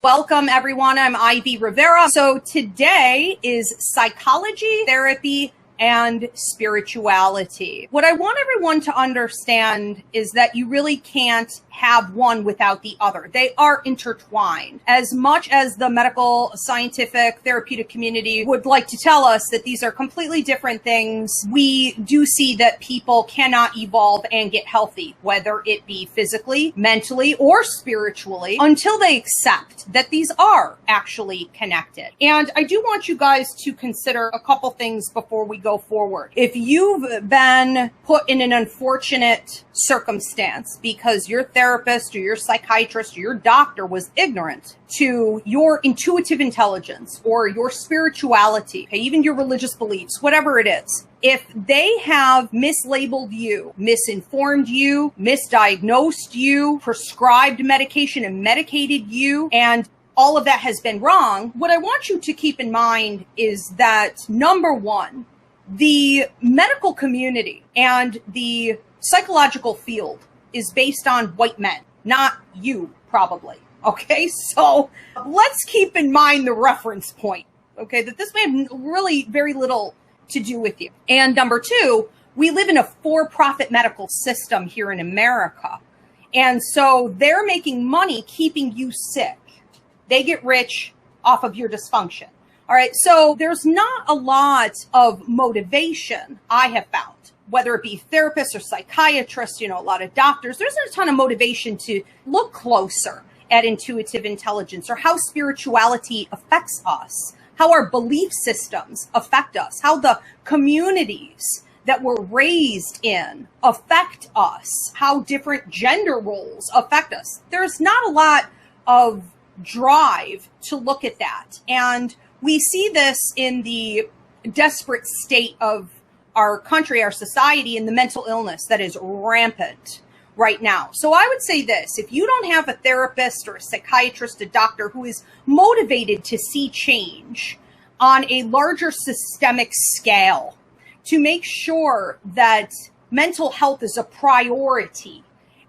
Welcome, everyone. I'm Ivy Rivera. So today is psychology, therapy, and spirituality. What I want everyone to understand is that you really can't have one without the other. They are intertwined. As much as the medical, scientific, therapeutic community would like to tell us that these are completely different things, we do see that people cannot evolve and get healthy, whether it be physically, mentally, or spiritually, until they accept that these are actually connected. And I do want you guys to consider a couple things before we go forward. If you've been put in an unfortunate circumstance because your therapist or your psychiatrist or your doctor was ignorant to your intuitive intelligence or your spirituality, okay, even your religious beliefs, whatever it is, if they have mislabeled you, misinformed you, misdiagnosed you, prescribed medication and medicated you, and all of that has been wrong, what I want you to keep in mind is that, number one, the medical community and the psychological field is based on white men, not you, probably. Okay, so let's keep in mind the reference point, okay, that this may have really very little to do with you. And number two, we live in a for-profit medical system here in America. And so they're making money keeping you sick. They get rich off of your dysfunction. All right, so there's not a lot of motivation, I have found, whether it be therapists or psychiatrists, a lot of doctors. There's not a ton of motivation to look closer at intuitive intelligence or how spirituality affects us, how our belief systems affect us, how the communities that we're raised in affect us, how different gender roles affect us. There's not a lot of drive to look at that. And we see this in the desperate state of our country, our society, and the mental illness that is rampant right now. So I would say this: if you don't have a therapist or a psychiatrist, a doctor who is motivated to see change on a larger systemic scale to make sure that mental health is a priority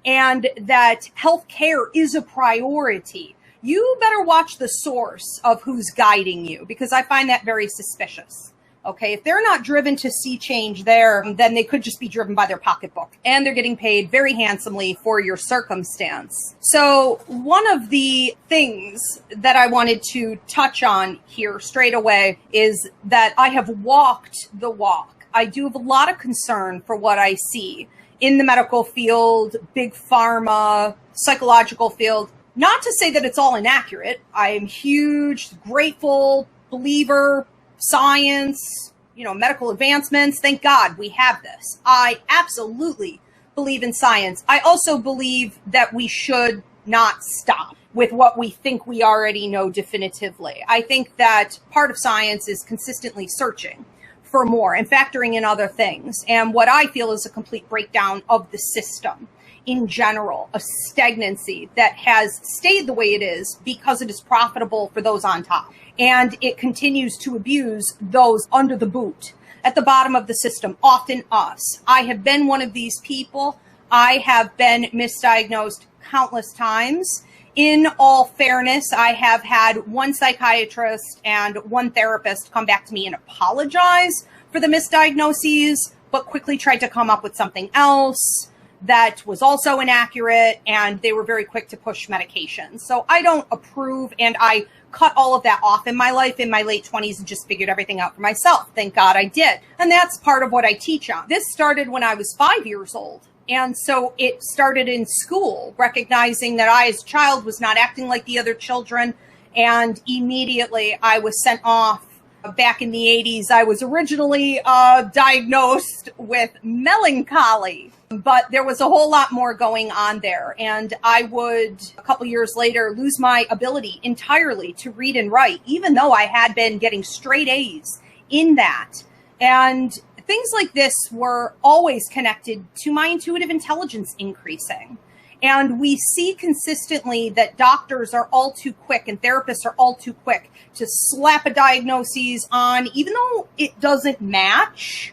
and that healthcare is a priority, you better watch the source of who's guiding you, because I find that very suspicious. Okay, if they're not driven to see change there, then they could just be driven by their pocketbook, and they're getting paid very handsomely for your circumstance. So one of the things that I wanted to touch on here straight away is that I have walked the walk. I do have a lot of concern for what I see in the medical field, big pharma, psychological field. Not to say that it's all inaccurate. I'm huge, grateful believer, science, medical advancements. Thank God we have this. I absolutely believe in science. I also believe that we should not stop with what we think we already know definitively. I think that part of science is consistently searching for more and factoring in other things. And what I feel is a complete breakdown of the system in general, a stagnancy that has stayed the way it is because it is profitable for those on top. And it continues to abuse those under the boot, at the bottom of the system, often us. I have been one of these people. I have been misdiagnosed countless times. In all fairness, I have had one psychiatrist and one therapist come back to me and apologize for the misdiagnoses, but quickly tried to come up with something else that was also inaccurate, and they were very quick to push medication. So I don't approve, and I cut all of that off in my life in my late 20s and just figured everything out for myself. Thank God I did. And that's part of what I teach on. This started when I was 5 years old. And so it started in school, recognizing that I, as a child, was not acting like the other children. And immediately I was sent off. Back in the 80s, I was originally diagnosed with melancholy, but there was a whole lot more going on there. And I would, a couple years later, lose my ability entirely to read and write, even though I had been getting straight A's in that. And things like this were always connected to my intuitive intelligence increasing. And we see consistently that doctors are all too quick and therapists are all too quick to slap a diagnosis on, even though it doesn't match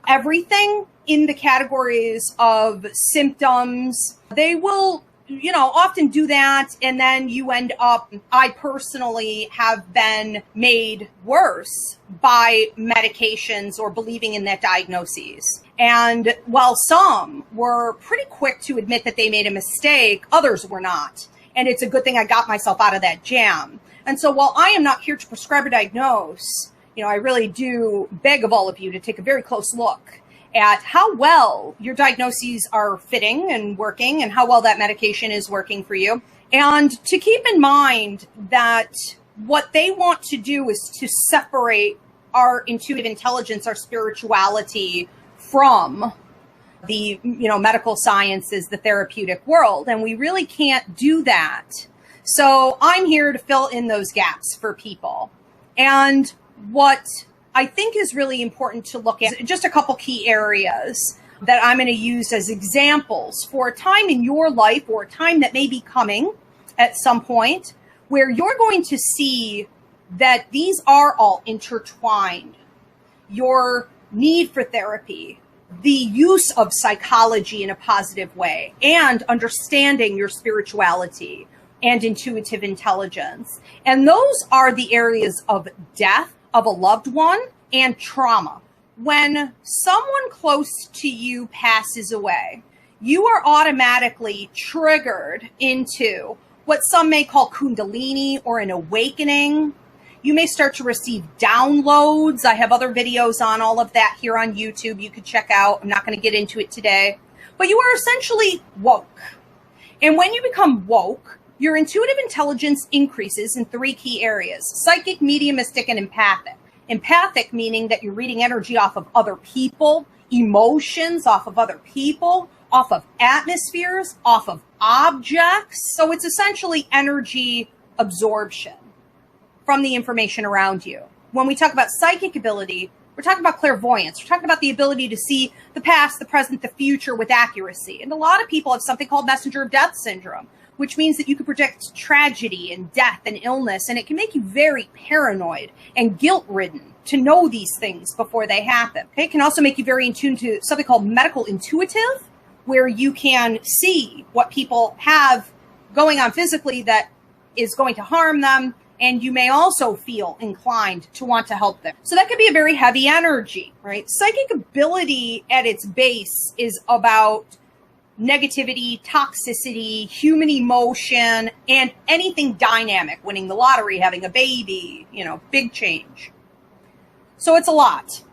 everything in the categories of symptoms. They will often do that. And then you end up, I personally have been made worse by medications or believing in that diagnoses. And while some were pretty quick to admit that they made a mistake, others were not. And it's a good thing I got myself out of that jam. And so while I am not here to prescribe or diagnose, I really do beg of all of you to take a very close look at how well your diagnoses are fitting and working and how well that medication is working for you. And to keep in mind that what they want to do is to separate our intuitive intelligence, our spirituality from the, medical sciences, the therapeutic world. And we really can't do that. So I'm here to fill in those gaps for people. And what I think is really important to look at, just a couple key areas that I'm going to use as examples for a time in your life or a time that may be coming at some point where you're going to see that these are all intertwined. Your need for therapy, the use of psychology in a positive way, and understanding your spirituality and intuitive intelligence. And those are the areas of death of a loved one and trauma. When someone close to you passes away, you are automatically triggered into what some may call kundalini or an awakening. You may start to receive downloads. I have other videos on all of that here on YouTube you could check out. I'm not going to get into it today. But you are essentially woke. And when you become woke, your intuitive intelligence increases in 3 key areas: psychic, mediumistic, and empathic. Empathic meaning that you're reading energy off of other people, emotions off of other people, off of atmospheres, off of objects. So it's essentially energy absorption from the information around you. When we talk about psychic ability, we're talking about clairvoyance. We're talking about the ability to see the past, the present, the future with accuracy. And a lot of people have something called messenger of death syndrome, which means that you can predict tragedy and death and illness, and it can make you very paranoid and guilt-ridden to know these things before they happen. Okay? It can also make you very in tune to something called medical intuitive, where you can see what people have going on physically that is going to harm them, and you may also feel inclined to want to help them. So that could be a very heavy energy, right? Psychic ability at its base is about negativity, toxicity, human emotion, and anything dynamic, winning the lottery, having a baby, big change. So it's a lot.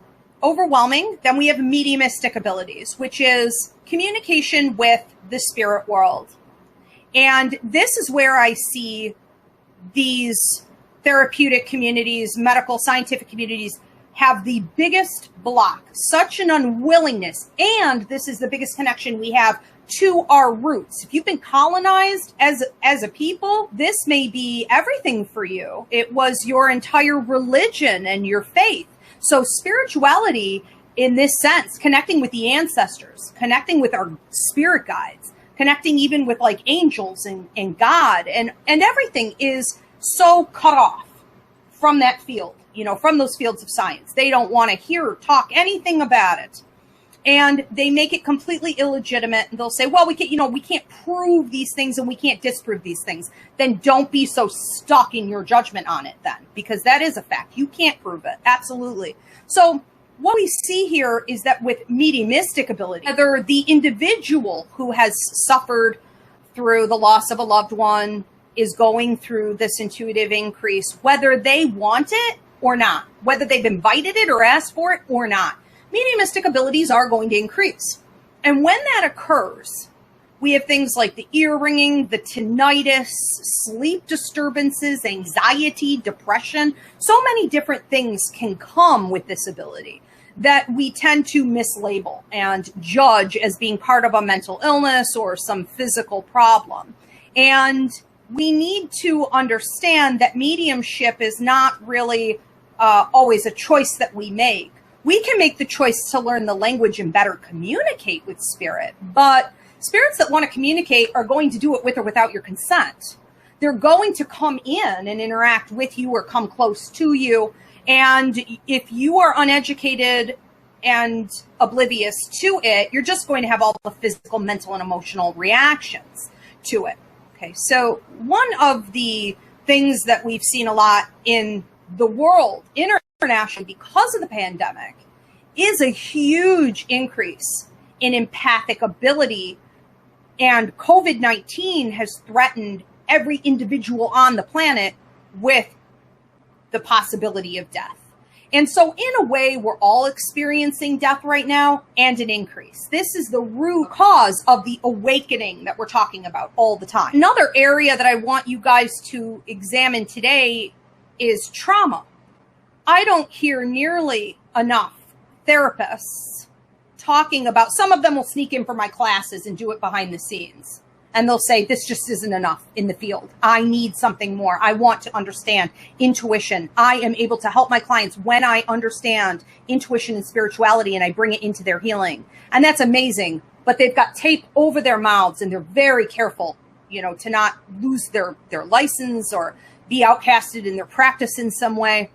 Overwhelming. Then we have mediumistic abilities, which is communication with the spirit world. And this is where I see these therapeutic communities, medical, scientific communities have the biggest block, such an unwillingness. And this is the biggest connection we have to our roots. If you've been colonized as a people, this may be everything for you. It was your entire religion and your faith. So spirituality, in this sense, connecting with the ancestors, connecting with our spirit guides, connecting even with like angels and God and everything is so cut off from that field, from those fields of science. They don't want to hear or talk anything about it. And they make it completely illegitimate. And they'll say, well, we can't prove these things and we can't disprove these things. Then don't be so stuck in your judgment on it then, because that is a fact. You can't prove it. Absolutely. So what we see here is that with mediumistic ability, whether the individual who has suffered through the loss of a loved one is going through this intuitive increase, whether they want it or not, whether they've invited it or asked for it or not, mediumistic abilities are going to increase. And when that occurs, we have things like the ear ringing, the tinnitus, sleep disturbances, anxiety, depression. So many different things can come with this ability that we tend to mislabel and judge as being part of a mental illness or some physical problem. And we need to understand that mediumship is not really always a choice that we make. We can make the choice to learn the language and better communicate with spirit, but spirits that want to communicate are going to do it with or without your consent. They're going to come in and interact with you or come close to you. And if you are uneducated and oblivious to it, you're just going to have all the physical, mental, and emotional reactions to it. Okay, so one of the things that we've seen a lot in the world, internationally, because of the pandemic, is a huge increase in empathic ability. And COVID-19 has threatened every individual on the planet with the possibility of death. And so in a way, we're all experiencing death right now and an increase. This is the root cause of the awakening that we're talking about all the time. Another area that I want you guys to examine today is trauma. I don't hear nearly enough therapists talking about, some of them will sneak in for my classes and do it behind the scenes. And they'll say, this just isn't enough in the field. I need something more. I want to understand intuition. I am able to help my clients when I understand intuition and spirituality and I bring it into their healing. And that's amazing. But they've got tape over their mouths and they're very careful, to not lose their license or be outcasted in their practice in some way.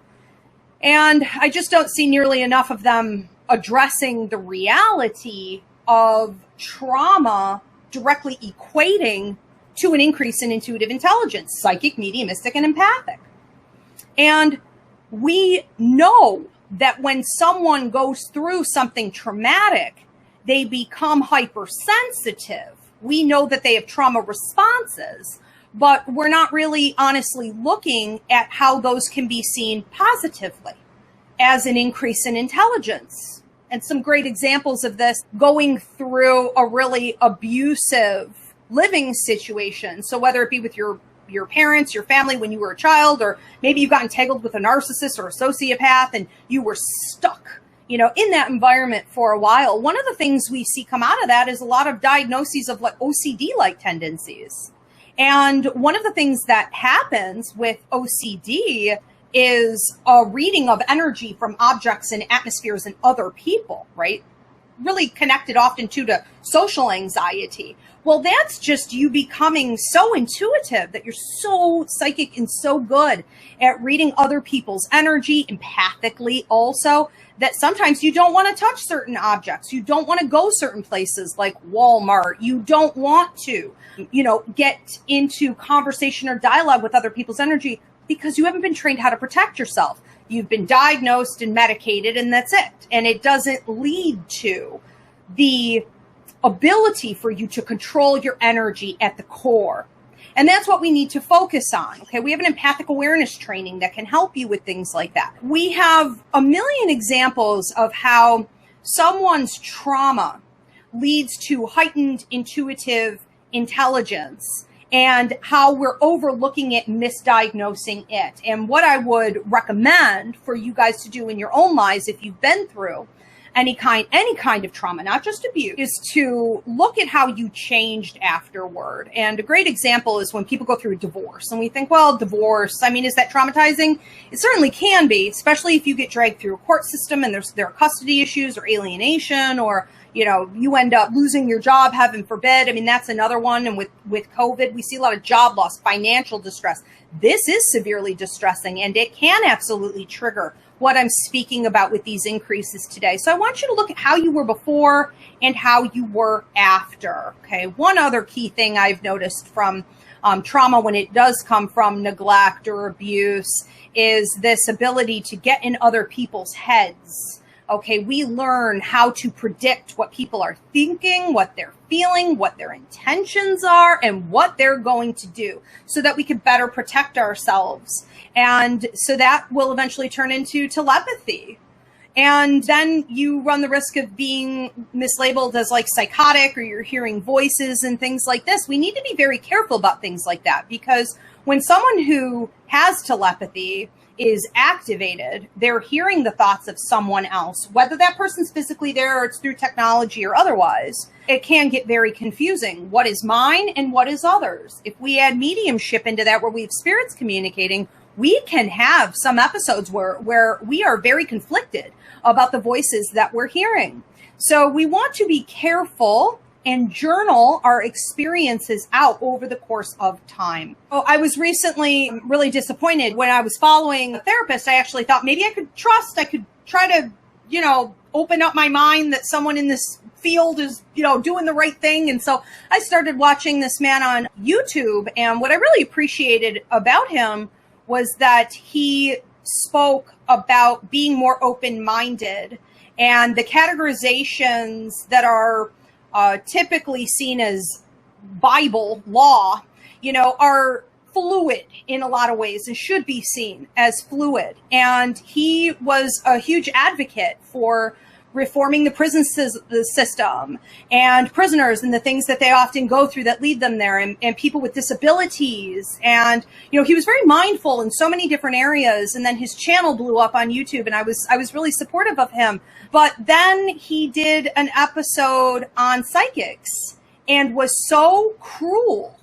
And I just don't see nearly enough of them addressing the reality of trauma directly equating to an increase in intuitive intelligence, psychic, mediumistic, and empathic. And we know that when someone goes through something traumatic, they become hypersensitive. We know that they have trauma responses, but we're not really honestly looking at how those can be seen positively as an increase in intelligence. And some great examples of this, going through a really abusive living situation. So whether it be with your parents, your family when you were a child, or maybe you got entangled with a narcissist or a sociopath and you were stuck, in that environment for a while. One of the things we see come out of that is a lot of diagnoses of like OCD-like tendencies. And one of the things that happens with OCD is a reading of energy from objects and atmospheres and other people, right? Really connected often to social anxiety. Well, that's just you becoming so intuitive that you're so psychic and so good at reading other people's energy empathically also, that sometimes you don't want to touch certain objects. You don't want to go certain places like Walmart. You don't want to, get into conversation or dialogue with other people's energy, because you haven't been trained how to protect yourself. You've been diagnosed and medicated, and that's it. And it doesn't lead to the ability for you to control your energy at the core. And that's what we need to focus on. Okay, we have an empathic awareness training that can help you with things like that. We have a million examples of how someone's trauma leads to heightened intuitive intelligence, and how we're overlooking it, misdiagnosing it. And what I would recommend for you guys to do in your own lives, if you've been through any kind of trauma, not just abuse, is to look at how you changed afterward. And a great example is when people go through a divorce and we think, well, divorce, is that traumatizing? It certainly can be, especially if you get dragged through a court system and there are custody issues or alienation, or you end up losing your job, heaven forbid. That's another one. And with COVID, we see a lot of job loss, financial distress. This is severely distressing, and it can absolutely trigger what I'm speaking about with these increases today. So I want you to look at how you were before and how you were after. Okay. One other key thing I've noticed from trauma, when it does come from neglect or abuse, is this ability to get in other people's heads. Okay, we learn how to predict what people are thinking, what they're feeling, what their intentions are, and what they're going to do, so that we can better protect ourselves. And so that will eventually turn into telepathy. And then you run the risk of being mislabeled as like psychotic, or you're hearing voices and things like this. We need to be very careful about things like that, because when someone who has telepathy is activated, they're hearing the thoughts of someone else, whether that person's physically there or it's through technology or otherwise. It can get very confusing. What is mine and what is others? If we add mediumship into that, where we have spirits communicating, we can have some episodes where we are very conflicted about the voices that we're hearing. So we want to be careful and journal our experiences out over the course of time. Oh, I was recently really disappointed when I was following a therapist. I actually thought maybe I could try to, open up my mind that someone in this field is, doing the right thing. And so I started watching this man on YouTube. And what I really appreciated about him was that he spoke about being more open-minded, and the categorizations that are typically seen as Bible law, are fluid in a lot of ways and should be seen as fluid. And he was a huge advocate for reforming the prison system and prisoners and the things that they often go through that lead them there, and people with disabilities. And, he was very mindful in so many different areas. And then his channel blew up on YouTube, and I was really supportive of him. But then he did an episode on psychics and was so cruel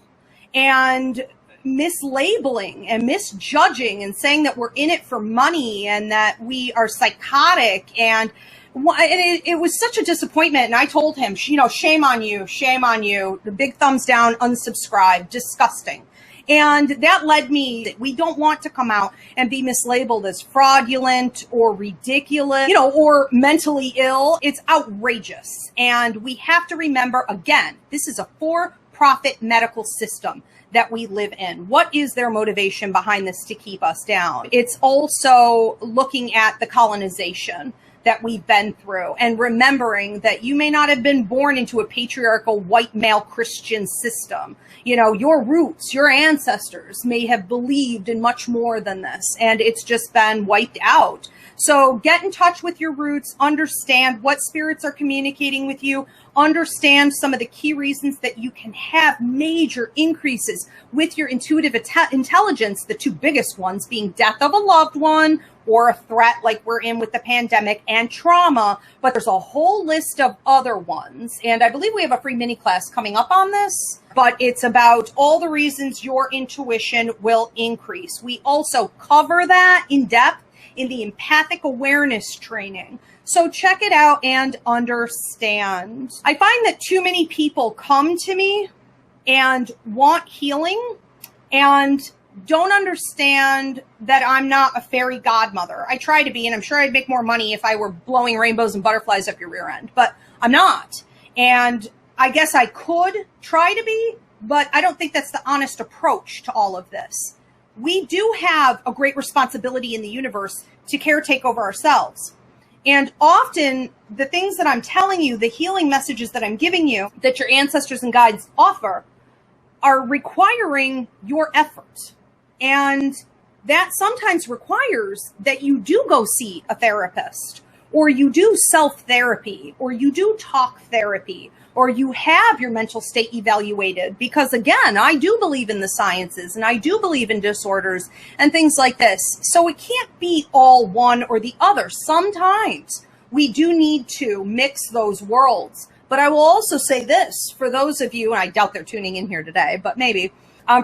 and mislabeling and misjudging and saying that we're in it for money and that we are psychotic. And it was such a disappointment. And I told him, shame on you, the big thumbs down, unsubscribe, disgusting. And that led me that we don't want to come out and be mislabeled as fraudulent or ridiculous, or mentally ill. It's outrageous. And we have to remember, again, this is a for-profit medical system that we live in. What is their motivation behind this to keep us down? It's also looking at the colonization that we've been through and remembering that you may not have been born into a patriarchal white male Christian system. Your roots, your ancestors may have believed in much more than this, and it's just been wiped out. So get in touch with your roots, understand what spirits are communicating with you, understand some of the key reasons that you can have major increases with your intuitive intelligence, the two biggest ones being death of a loved one or a threat like we're in with the pandemic, and trauma. But there's a whole list of other ones. And I believe we have a free mini class coming up on this, but it's about all the reasons your intuition will increase. We also cover that in depth in the empathic awareness training. So check it out and understand. I find that too many people come to me and want healing and don't understand that I'm not a fairy godmother. I try to be, and I'm sure I'd make more money if I were blowing rainbows and butterflies up your rear end, but I'm not. And I guess I could try to be, but I don't think that's the honest approach to all of this. We do have a great responsibility in the universe to caretake over ourselves. And often the things that I'm telling you, the healing messages that I'm giving you, that your ancestors and guides offer, are requiring your effort. And that sometimes requires that you do go see a therapist, or you do self-therapy, or you do talk therapy, or you have your mental state evaluated. Because again, I do believe in the sciences, and I do believe in disorders and things like this. So it can't be all one or the other. Sometimes we do need to mix those worlds. But I will also say this, for those of you, and I doubt they're tuning in here today, but maybe,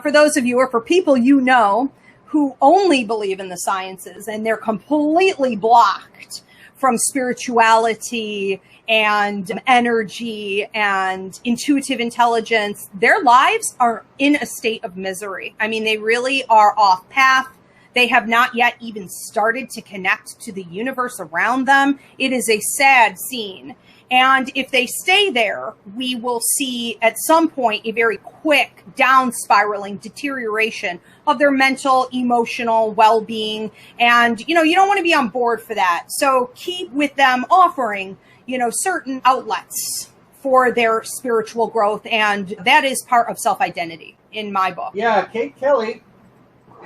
for those of you, or for people who only believe in the sciences and they're completely blocked from spirituality and energy and intuitive intelligence, their lives are in a state of misery. I mean, they really are off path. They have not yet even started to connect to the universe around them. It is a sad scene. And if they stay there, we will see at some point a very quick down spiraling deterioration of their mental, emotional well-being. And, you don't want to be on board for that. So keep with them offering, certain outlets for their spiritual growth. And that is part of self-identity in my book. Yeah, Kate Kelly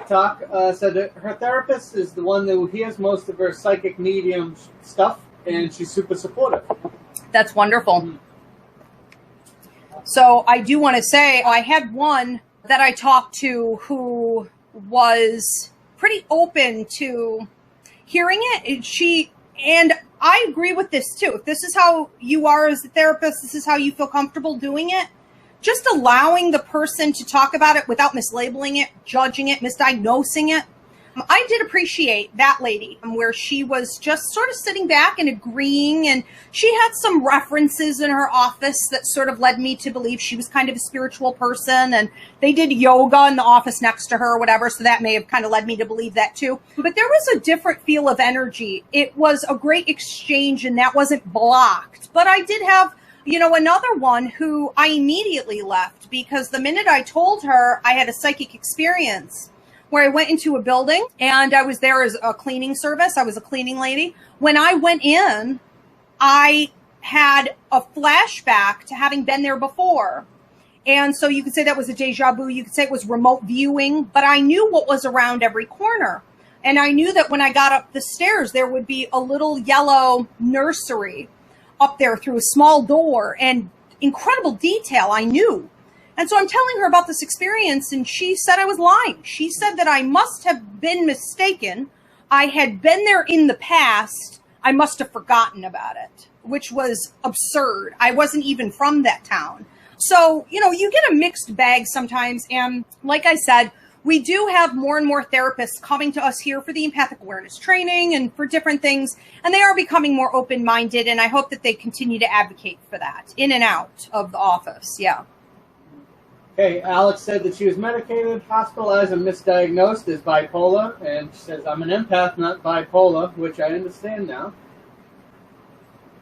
said that her therapist is the one who hears most of her psychic medium stuff, and she's super supportive. That's wonderful. So I do want to say, I had one that I talked to who was pretty open to hearing it. And I agree with this too. If this is how you are as a therapist, this is how you feel comfortable doing it, just allowing the person to talk about it without mislabeling it, judging it, misdiagnosing it. I did appreciate that lady where she was just sort of sitting back and agreeing, and she had some references in her office that sort of led me to believe she was kind of a spiritual person, and they did yoga in the office next to her or whatever, so that may have kind of led me to believe that too. But there was a different feel of energy. It was a great exchange, and that wasn't blocked. But I did have Another one who I immediately left because the minute I told her I had a psychic experience where I went into a building and I was there as a cleaning service. I was a cleaning lady. When I went in, I had a flashback to having been there before. And so you could say that was a deja vu. You could say it was remote viewing, but I knew what was around every corner. And I knew that when I got up the stairs, there would be a little yellow nursery up there through a small door, and incredible detail I knew. And so I'm telling her about this experience, and she said I was lying. She said that I must have been mistaken. I had been there in the past. I must have forgotten about it, which was absurd. I wasn't even from that town. So, you get a mixed bag sometimes. And like I said, we do have more and more therapists coming to us here for the empathic awareness training and for different things. And they are becoming more open-minded. And I hope that they continue to advocate for that in and out of the office. Yeah. Okay, Alex said that she was medicated, hospitalized, and misdiagnosed as bipolar. And she says, I'm an empath, not bipolar, which I understand now.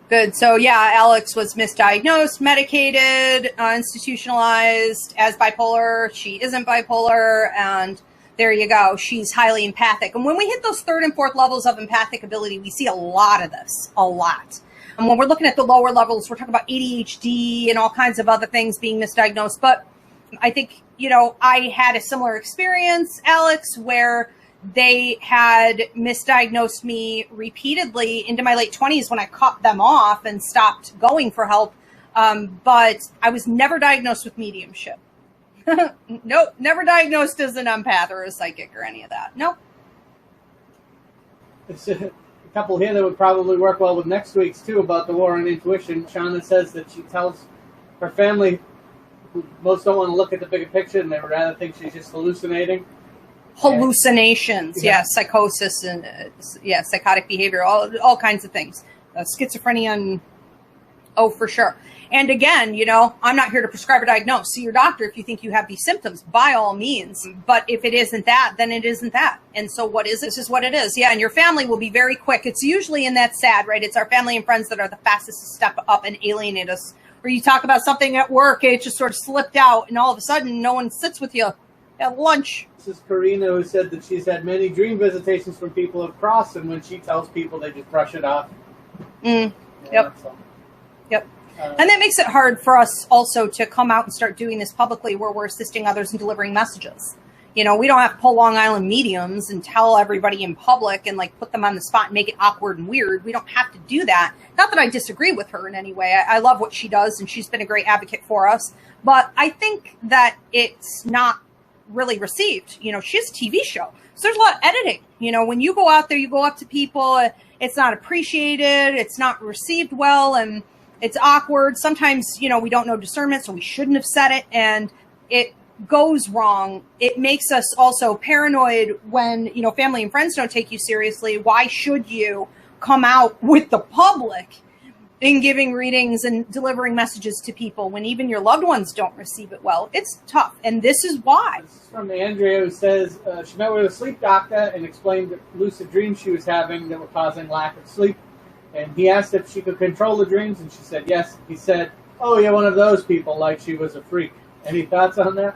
Good. So, yeah, Alex was misdiagnosed, medicated, institutionalized as bipolar. She isn't bipolar, and there you go. She's highly empathic. And when we hit those third and fourth levels of empathic ability, we see a lot of this, a lot. And when we're looking at the lower levels, we're talking about ADHD and all kinds of other things being misdiagnosed. But I think, I had a similar experience, Alex, where they had misdiagnosed me repeatedly into my late 20s when I cut them off and stopped going for help. But I was never diagnosed with mediumship. Nope, never diagnosed as an empath or a psychic or any of that. Nope. There's a couple here that would probably work well with next week's, too, about the war on intuition. Shauna says that she tells her family, who most don't want to look at the bigger picture, and they would rather think she's just hallucinating. Hallucinations, psychosis, and psychotic behavior, all kinds of things, schizophrenia, and for sure. And again, I'm not here to prescribe or diagnose. See your doctor if you think you have these symptoms, by all means. But if it isn't that, then it isn't that. And so what is it? This is what it is. Yeah, and your family will be very quick. It's usually in that sad, right? It's our family and friends that are the fastest to step up and alienate us. Or you talk about something at work, it just sort of slipped out, and all of a sudden, no one sits with you at lunch. This is Karina, who said that she's had many dream visitations from people of cross, and when she tells people, they just brush it off. Yep. Yep. And that makes it hard for us also to come out and start doing this publicly where we're assisting others in delivering messages. We don't have to pull Long Island mediums and tell everybody in public and put them on the spot and make it awkward and weird. We don't have to do that. Not that I disagree with her in any way. I love what she does, and she's been a great advocate for us. But I think that it's not really received. She has a TV show. So there's a lot of editing. When you go out there, you go up to people, it's not appreciated, it's not received well, and it's awkward. Sometimes, we don't know discernment, so we shouldn't have said it, and it goes wrong. It makes us also paranoid when, family and friends don't take you seriously. Why should you come out with the public in giving readings and delivering messages to people when even your loved ones don't receive it well? It's tough, and this is why. This is from Andrea, who says she met with a sleep doctor and explained the lucid dreams she was having that were causing lack of sleep. And he asked if she could control the dreams, and she said yes. He said, oh, you're one of those people, like she was a freak. Any thoughts on that?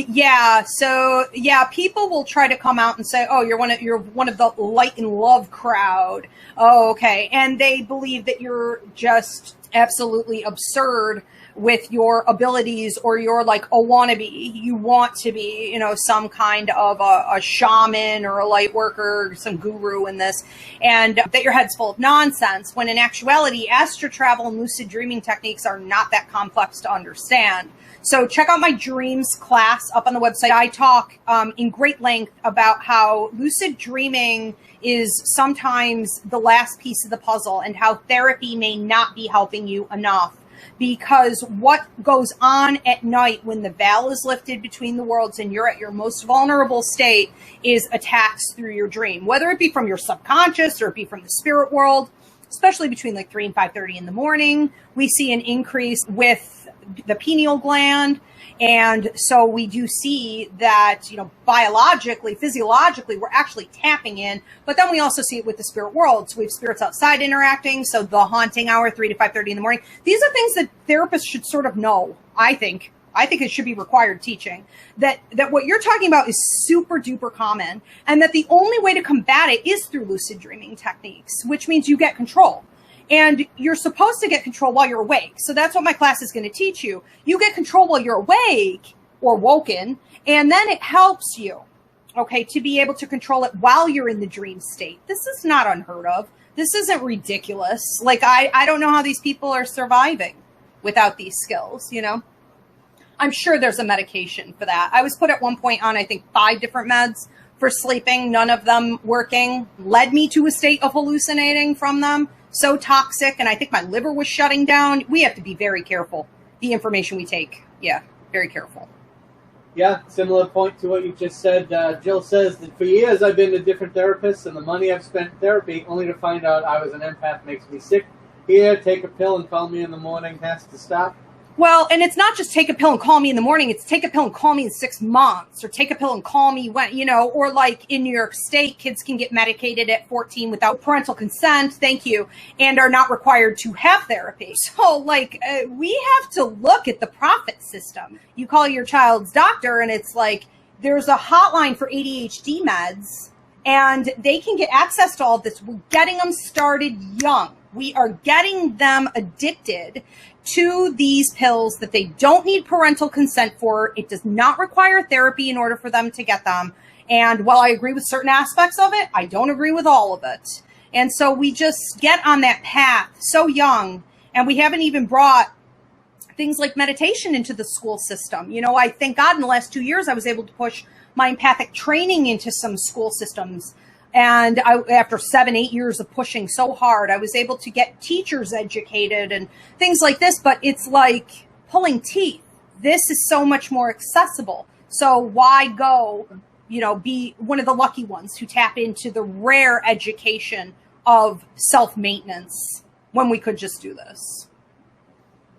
Yeah. So yeah, people will try to come out and say, oh, you're one of the light and love crowd. Oh, okay. And they believe that you're just absolutely absurd with your abilities, or you're like a wannabe. You want to be, some kind of a shaman or a light worker, or some guru in this, and that your head's full of nonsense, when in actuality, astral travel and lucid dreaming techniques are not that complex to understand. So check out my dreams class up on the website. I talk in great length about how lucid dreaming is sometimes the last piece of the puzzle, and how therapy may not be helping you enough. Because what goes on at night when the veil is lifted between the worlds and you're at your most vulnerable state is attacks through your dream, whether it be from your subconscious or it be from the spirit world, especially between 3 and 5:30 in the morning. We see an increase with the pineal gland. And so we do see that, biologically, physiologically, we're actually tapping in, but then we also see it with the spirit world. So we have spirits outside interacting. So the haunting hour, 3 to 5:30 in the morning. These are things that therapists should sort of know, I think. I think it should be required teaching that what you're talking about is super duper common, and that the only way to combat it is through lucid dreaming techniques, which means you get control. And you're supposed to get control while you're awake. So that's what my class is going to teach you. You get control while you're awake or woken, and then it helps you, okay, to be able to control it while you're in the dream state. This is not unheard of. This isn't ridiculous. Like, I don't know how these people are surviving without these skills, I'm sure there's a medication for that. I was put at one point on, I think, 5 different meds for sleeping, none of them working, led me to a state of hallucinating from them. So toxic, and I think my liver was shutting down. We have to be very careful, the information we take. Yeah, very careful. Yeah, similar point to what you just said. Jill says that for years I've been to different therapists, and the money I've spent in therapy only to find out I was an empath makes me sick. Here, take a pill and call me in the morning has to stop. Well, and it's not just take a pill and call me in the morning. It's take a pill and call me in 6 months, or take a pill and call me when, or like in New York State, kids can get medicated at 14 without parental consent. Thank you. And are not required to have therapy. So we have to look at the profit system. You call your child's doctor and it's like, there's a hotline for ADHD meds and they can get access to all of this. We're getting them started young. We are getting them addicted to these pills that they don't need parental consent for. It does not require therapy in order for them to get them. And while I agree with certain aspects of it, I don't agree with all of it. And so we just get on that path so young, and we haven't even brought things like meditation into the school system. I thank God in the last 2 years, I was able to push my empathic training into some school systems. And after 7-8 years of pushing so hard, I was able to get teachers educated and things like this. But it's like pulling teeth. This is so much more accessible. So why go, be one of the lucky ones who tap into the rare education of self-maintenance when we could just do this?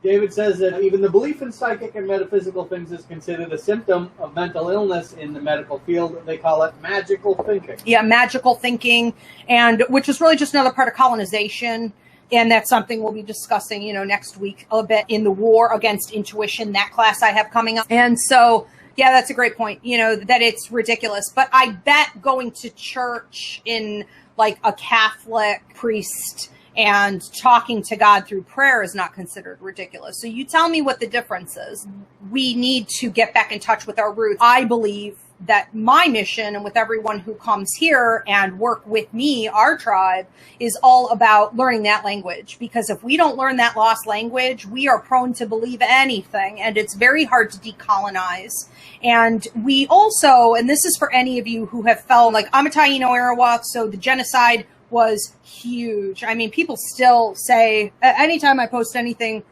David says that even the belief in psychic and metaphysical things is considered a symptom of mental illness in the medical field. They call it magical thinking. Yeah, magical thinking, and which is really just another part of colonization. And that's something we'll be discussing, next week a bit in the War Against Intuition, that class I have coming up. And so, yeah, that's a great point, that it's ridiculous. But I bet going to church in like a Catholic priest and talking to God through prayer is not considered ridiculous. So you tell me what the difference is. We need to get back in touch with our roots. I believe that my mission, and with everyone who comes here and work with me, our tribe, is all about learning that language. Because if we don't learn that lost language, we are prone to believe anything, and it's very hard to decolonize. And we also, and this is for any of you who have felt like, I'm a Taino Arawak, so the genocide was huge. I mean, people still say, anytime I post anything,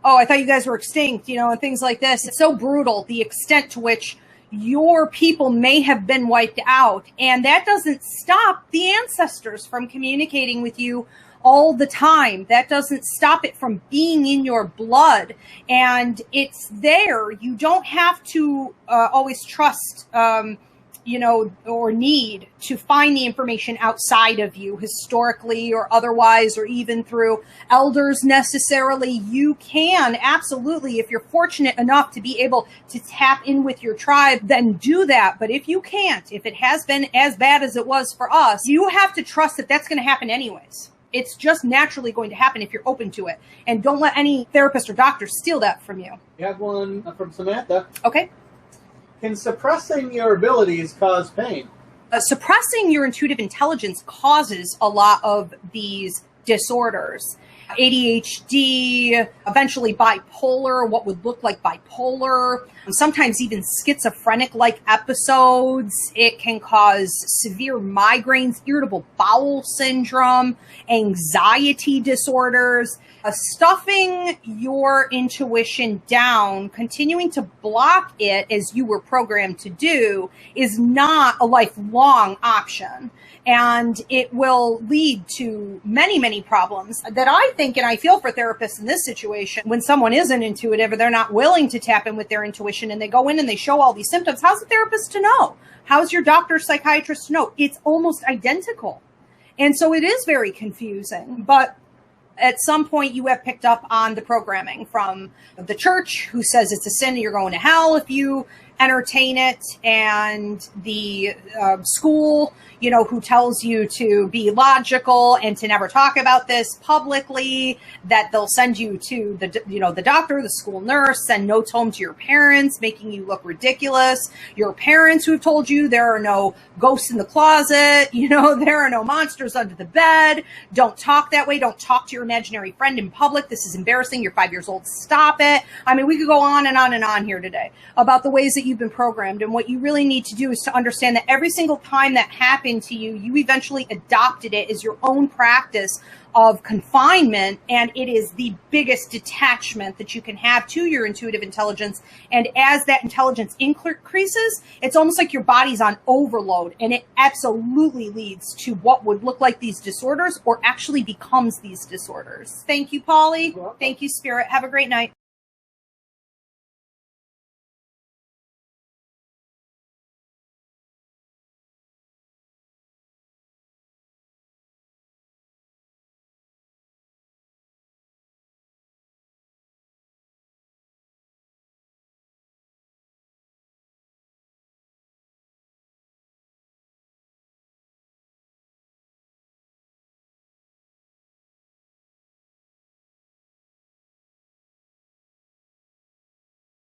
oh, I thought you guys were extinct, and things like this. It's so brutal, the extent to which your people may have been wiped out. And that doesn't stop the ancestors from communicating with you all the time. That doesn't stop it from being in your blood. And it's there. You don't have to always trust or need to find the information outside of you, historically or otherwise, or even through elders necessarily. You can absolutely, if you're fortunate enough to be able to tap in with your tribe, then do that. But if you can't, if it has been as bad as it was for us, you have to trust that that's going to happen anyways. It's just naturally going to happen if you're open to it. And don't let any therapist or doctor steal that from you. You have one from Samantha. Okay. Can suppressing your abilities cause pain? Suppressing your intuitive intelligence causes a lot of these disorders. ADHD, eventually bipolar, what would look like bipolar, sometimes even schizophrenic-like episodes. It can cause severe migraines, irritable bowel syndrome, anxiety disorders. Stuffing your intuition down, continuing to block it as you were programmed to do, is not a lifelong option. And it will lead to many, many problems that I think, and I feel for therapists in this situation, when someone isn't intuitive or they're not willing to tap in with their intuition and they go in and they show all these symptoms, how's the therapist to know? How's your doctor, psychiatrist to know? It's almost identical. And so it is very confusing. But at some point you have picked up on the programming from the church, who says it's a sin and you're going to hell if you entertain it, and the school, who tells you to be logical and to never talk about this publicly, that they'll send you to the doctor, the school nurse, send notes home to your parents, making you look ridiculous. Your parents who have told you there are no ghosts in the closet, there are no monsters under the bed. Don't talk that way. Don't talk to your imaginary friend in public. This is embarrassing. You're 5 years old. Stop it. I mean, we could go on and on and on here today about the ways that you've been programmed. And what you really need to do is to understand that every single time that happened to you, you eventually adopted it as your own practice of confinement, and it is the biggest detachment that you can have to your intuitive intelligence. And as that intelligence increases, it's almost like your body's on overload, and it absolutely leads to what would look like these disorders, or actually becomes these disorders. Thank you, Polly. Thank you, Spirit. Have a great night.